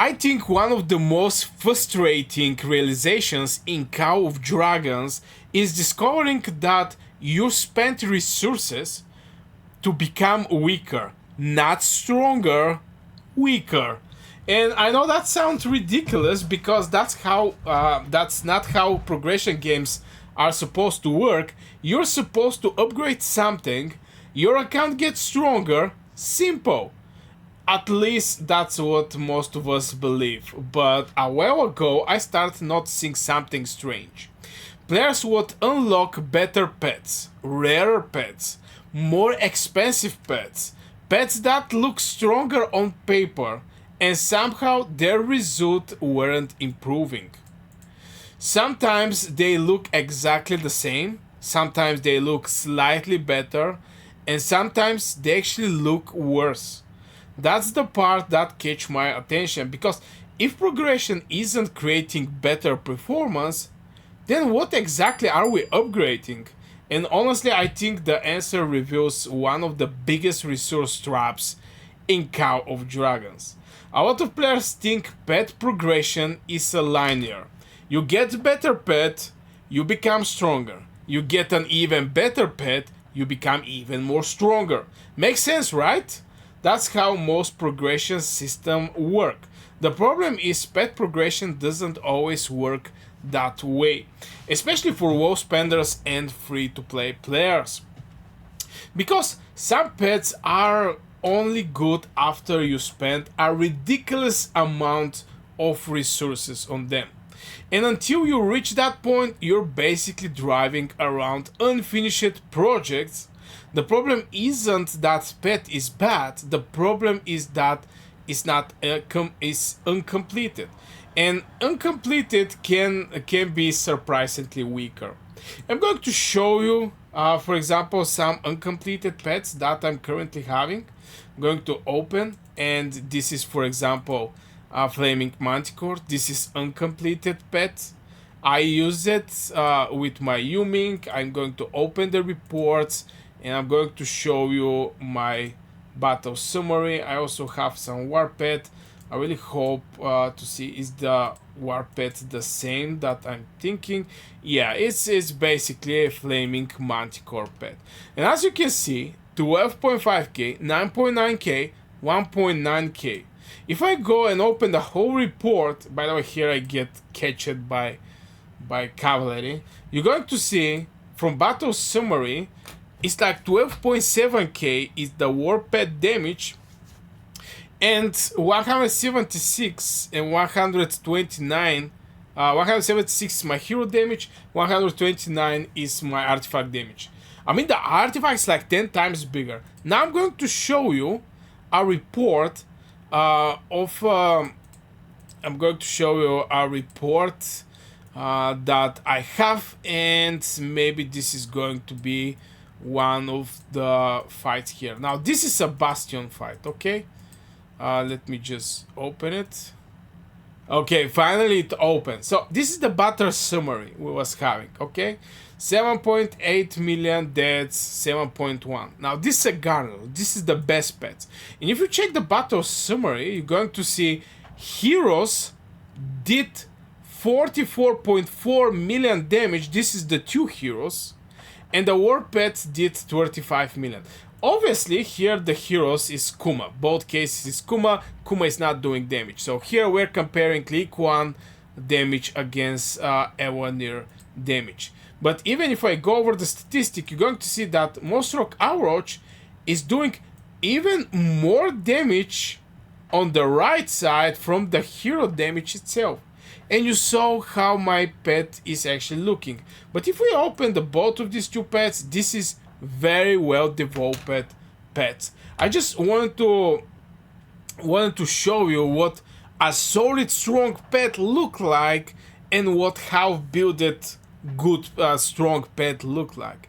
I think one of the most frustrating realizations in Call of Dragons is discovering that you spent resources to become weaker, not stronger, weaker. And I know that sounds ridiculous because that's not how progression games are supposed to work. You're supposed to upgrade something, your account gets stronger, simple. At least that's what most of us believe. But a while ago, I started noticing something strange. Players would unlock better pets, rarer pets, more expensive pets, pets that look stronger on paper, and somehow their results weren't improving. Sometimes they look exactly the same, sometimes they look slightly better, and sometimes they actually look worse. That's the part that catch my attention because if progression isn't creating better performance, then what exactly are we upgrading? And honestly, I think the answer reveals one of the biggest resource traps in Call of Dragons. A lot of players think pet progression is a linear. You get better pet, you become stronger. You get an even better pet, you become even more stronger. Makes sense, right? That's how most progression systems work. The problem is pet progression doesn't always work that way, especially for low spenders and free to play players. Because some pets are only good after you spend a ridiculous amount of resources on them. And until you reach that point, you're basically driving around unfinished projects. The problem isn't that pet is bad. The problem is that it's not is uncompleted, and uncompleted can be surprisingly weaker. I'm going to show you, for example, some uncompleted pets that I'm currently having. I'm going to open, and this is, for example, Flaming Manticore. This is uncompleted pet. I use it with my Yuming. I'm going to open the reports and I'm going to show you my battle summary. I also have some war pet. I really hope to see is the war pet the same that I'm thinking. Yeah, it's basically a Flaming Manticore pet. And as you can see, 12.5k, 9.9k, 1.9k. If I go and open the whole report, by the way, here I get catched by cavalry, you're going to see from battle summary, it's like 12.7k is the war pet damage, and 176 and 129, 176 is my hero damage, 129 is my artifact damage. I mean, the artifact is like 10 times bigger. Now I'm going to show you a report I'm going to show you a report that I have, and maybe this is going to be one of the fights here. Now this is a bastion fight, okay? Let me just open it. Okay, finally it opened. So this is the battle summary we was having, okay? 7.8 million deaths, 7.1. Now this is a Garner. This is the best pets. And if you check the battle summary, you're going to see heroes did 44.4 million damage. This is the two heroes. And the war pets did 35 million. Obviously, here the heroes is Kuma. Both cases is Kuma. Kuma is not doing damage. So here we're comparing League 1 damage against Ewanir damage. But even if I go over the statistic, you're going to see that Mosrock Auroch is doing even more damage on the right side from the hero damage itself. And you saw how my pet is actually looking. But if we open the both of these two pets, this is very well developed pets. I just wanted to show you what a solid strong pet look like and what how builded good strong pet look like.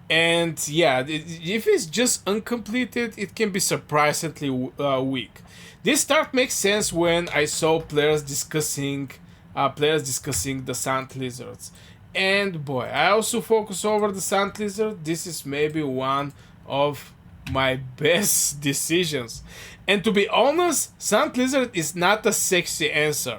And yeah, if it's just uncompleted, it can be surprisingly weak. This start makes sense when I saw players discussing the Sand Lizards. And boy, I also focus over the Sand Lizard. This is maybe one of my best decisions. And to be honest, Sand Lizard is not a sexy answer.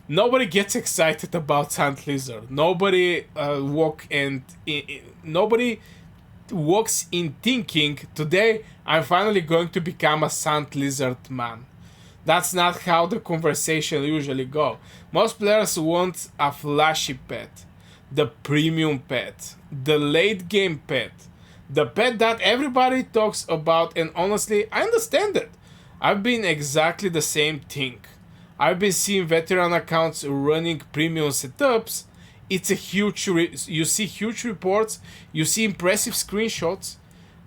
Nobody gets excited about Sand Lizard. Nobody walks in thinking today I'm finally going to become a Sand Lizard man. That's not how the conversation usually go. Most players want a flashy pet, the premium pet, the late game pet, the pet that everybody talks about, and honestly, I understand it. I've been exactly the same thing. I've been seeing veteran accounts running premium setups. It's a you see huge reports, you see impressive screenshots,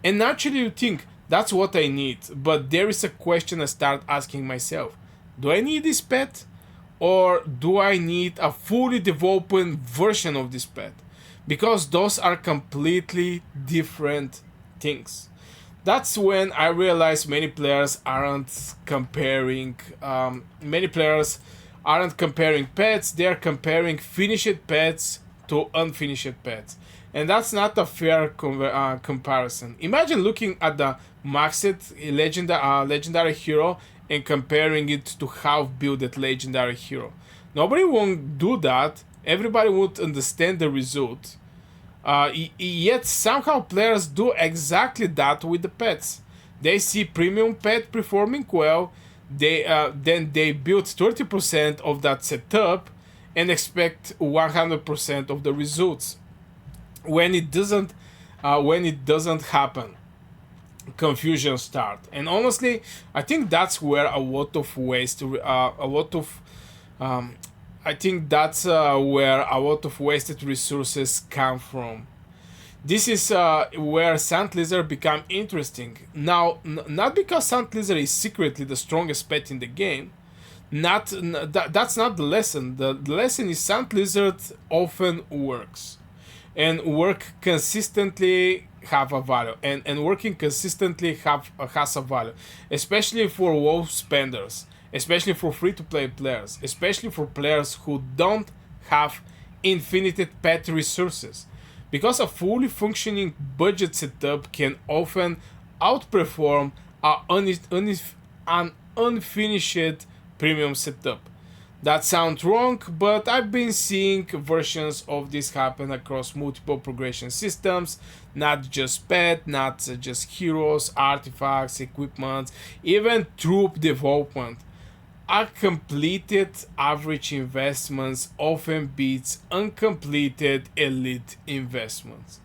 and naturally you think that's what I need. But there is a question I start asking myself: do I need this pet, or do I need a fully developed version of this pet? Because those are completely different things. That's when I realized many players aren't comparing. Many players aren't comparing pets; they're comparing finished pets to unfinished pets, and that's not a fair comparison. Imagine looking at the maxed legendary hero and comparing it to half builded legendary hero. Nobody won't do that. Everybody would understand the result. Yet somehow players do exactly that with the pets. They see premium pet performing well, then they build 30% of that setup and expect 100% of the results. When it doesn't happen, confusion start. And honestly, I think that's where a lot of waste, a lot of I think that's where a lot of wasted resources come from. This is where Sand Lizard become interesting. Now, not because Sand Lizard is secretly the strongest pet in the game. That's not the lesson. The lesson is Sand Lizard often works, and work consistently have a value, and working consistently has a value, especially for low spenders, especially for free to play players, especially for players who don't have infinite pet resources, because a fully functioning budget setup can often outperform an unfinished premium setup. That sounds wrong, but I've been seeing versions of this happen across multiple progression systems, not just pet, not just heroes, artifacts, equipment, even troop development. A completed average investments often beats uncompleted elite investments.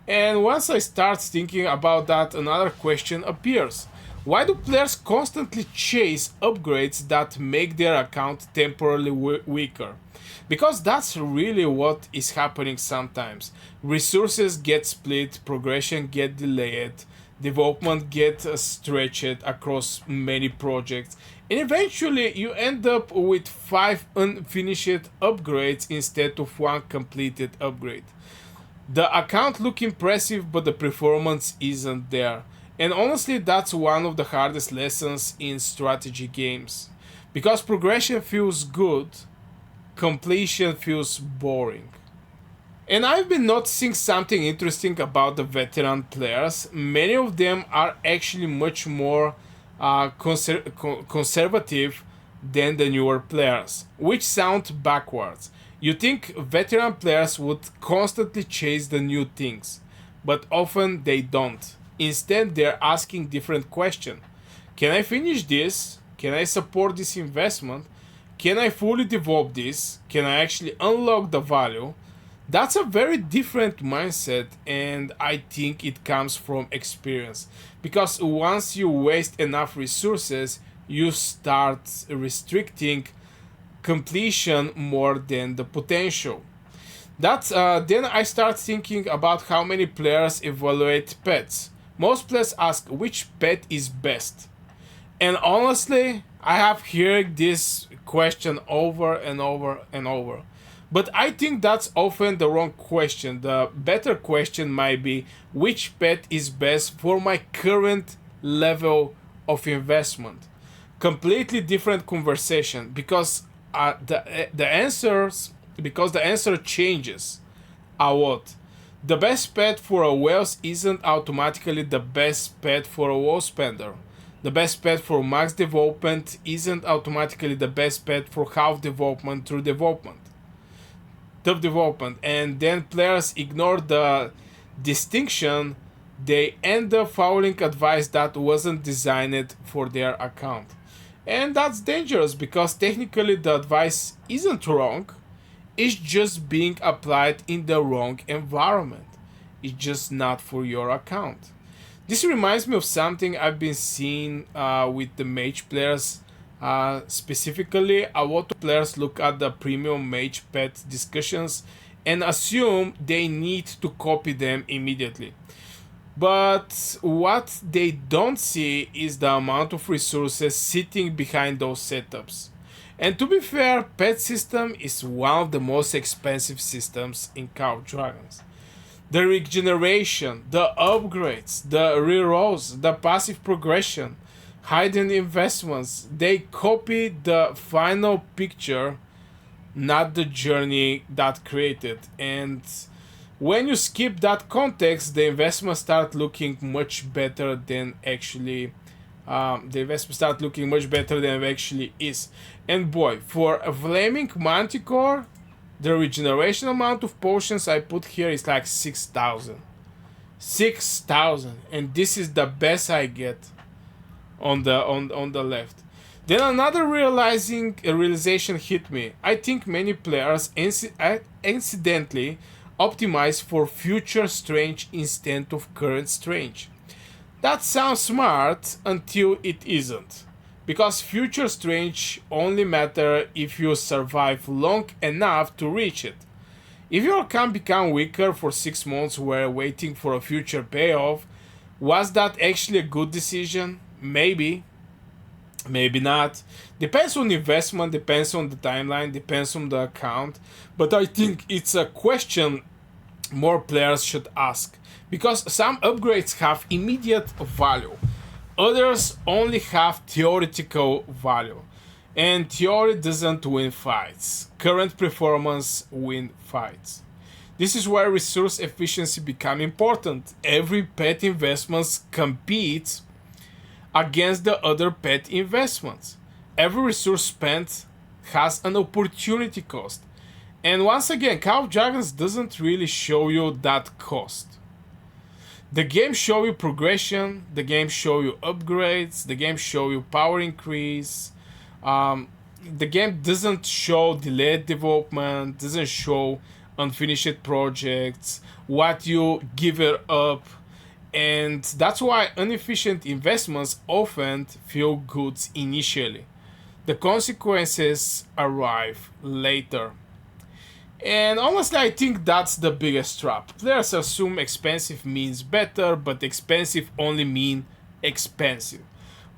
And once I start thinking about that, another question appears. Why do players constantly chase upgrades that make their account temporarily weaker? Because that's really what is happening sometimes. Resources get split, progression get delayed, development get stretched across many projects, and eventually you end up with 5 unfinished upgrades instead of 1 completed upgrade. The account look impressive, but the performance isn't there. And honestly, that's one of the hardest lessons in strategy games. Because progression feels good, completion feels boring. And I've been noticing something interesting about the veteran players. Many of them are actually much more conservative than the newer players, which sound backwards. You think veteran players would constantly chase the new things, but often they don't. Instead, they're asking different questions. Can I finish this? Can I support this investment? Can I fully develop this? Can I actually unlock the value? That's a very different mindset, and I think it comes from experience. Because once you waste enough resources, you start restricting completion more than the potential. Then I start thinking about how many players evaluate pets. Most players ask which pet is best. And honestly, I have heard this question over and over and over. But I think that's often the wrong question. The better question might be which pet is best for my current level of investment. Completely different conversation, because the answer changes a lot. The best pet for a whales isn't automatically the best pet for a wall spender. The best pet for max development isn't automatically the best pet for half development through development. Top development. And then players ignore the distinction, they end up following advice that wasn't designed for their account. And that's dangerous because technically the advice isn't wrong, it's just being applied in the wrong environment. It's just not for your account. This reminds me of something I've been seeing with the mage players. Specifically, a lot of players look at the premium mage pet discussions and assume they need to copy them immediately. But what they don't see is the amount of resources sitting behind those setups. And to be fair, pet system is one of the most expensive systems in Call of Dragons. The regeneration, the upgrades, the rerolls, the passive progression, hidden investments, they copy the final picture, not the journey that created. And when you skip that context, the investments start looking much better than actually it actually is. And boy, for a flaming manticore, the regeneration amount of potions I put here is like 6,000. 6,000, and this is the best I get on the left. Then another realization hit me. I think many players incidentally optimize for future strange instead of current strange. That sounds smart until it isn't. Because future strange only matter if you survive long enough to reach it. If your account become weaker for 6 months while waiting for a future payoff, was that actually a good decision? Maybe. Maybe not. Depends on investment, depends on the timeline, depends on the account. But I think it's a question more players should ask. Because some upgrades have immediate value. Others only have theoretical value. And theory doesn't win fights. Current performance wins fights. This is where resource efficiency becomes important. Every pet investment competes against the other pet investments. Every resource spent has an opportunity cost. And once again, Call of Dragons doesn't really show you that cost. The game show you progression, the game show you upgrades, the game show you power increase. The game doesn't show delayed development, doesn't show unfinished projects, what you give it up. And that's why inefficient investments often feel good initially. The consequences arrive later. And honestly, I think that's the biggest trap. Players assume expensive means better, but expensive only mean expensive.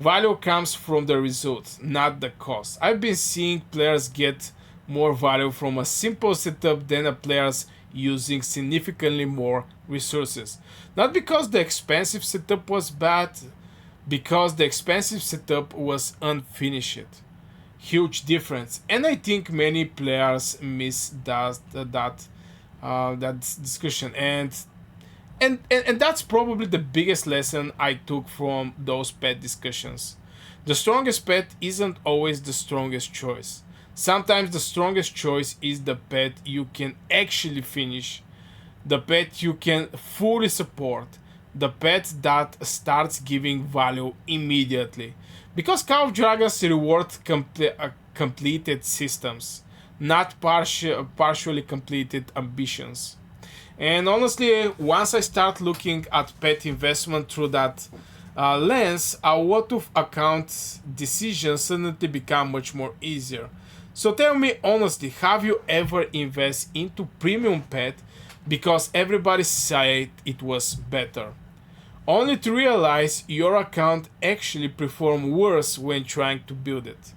Value comes from the result, not the cost. I've been seeing players get more value from a simple setup than a players using significantly more resources. Not because the expensive setup was bad, because the expensive setup was unfinished. Huge difference, and I think many players miss that discussion, and that's probably the biggest lesson I took from those pet discussions. The strongest pet isn't always the strongest choice. Sometimes the strongest choice is the pet you can actually finish, the pet you can fully support, the pet that starts giving value immediately. Because Call of Dragons reward completed systems, not partially completed ambitions. And honestly, once I start looking at pet investment through that lens, a lot of account decisions suddenly become much more easier. So tell me honestly, have you ever invested into premium pet because everybody said it was better, only to realize your account actually performed worse when trying to build it?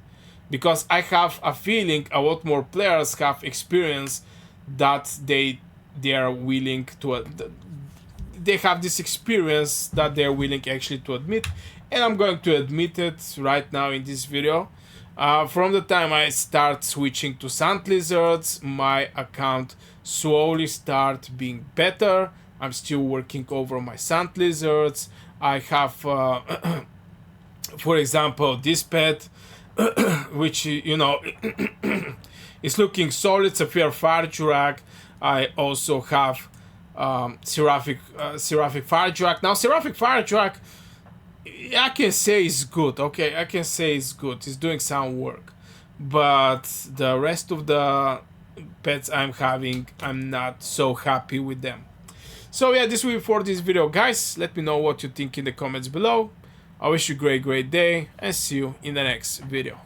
Because I have a feeling a lot more players have experience that they are willing to they have this experience that they are willing actually to admit, and I'm going to admit it right now in this video. From the time I start switching to sand lizards, my account slowly start being better. I'm still working over my sand lizards. I have, for example, this pet, which is looking solid. Sapphire Fire Jurak. I also have Seraphic Fire Jurak. Now, Seraphic Fire Jurak, I can say is good. Okay, I can say it's good. It's doing some work, but the rest of the pets I'm having, I'm not so happy with them. So yeah, this will be for this video, guys. Let me know what you think in the comments below. I wish you a great day, and see you in the next video.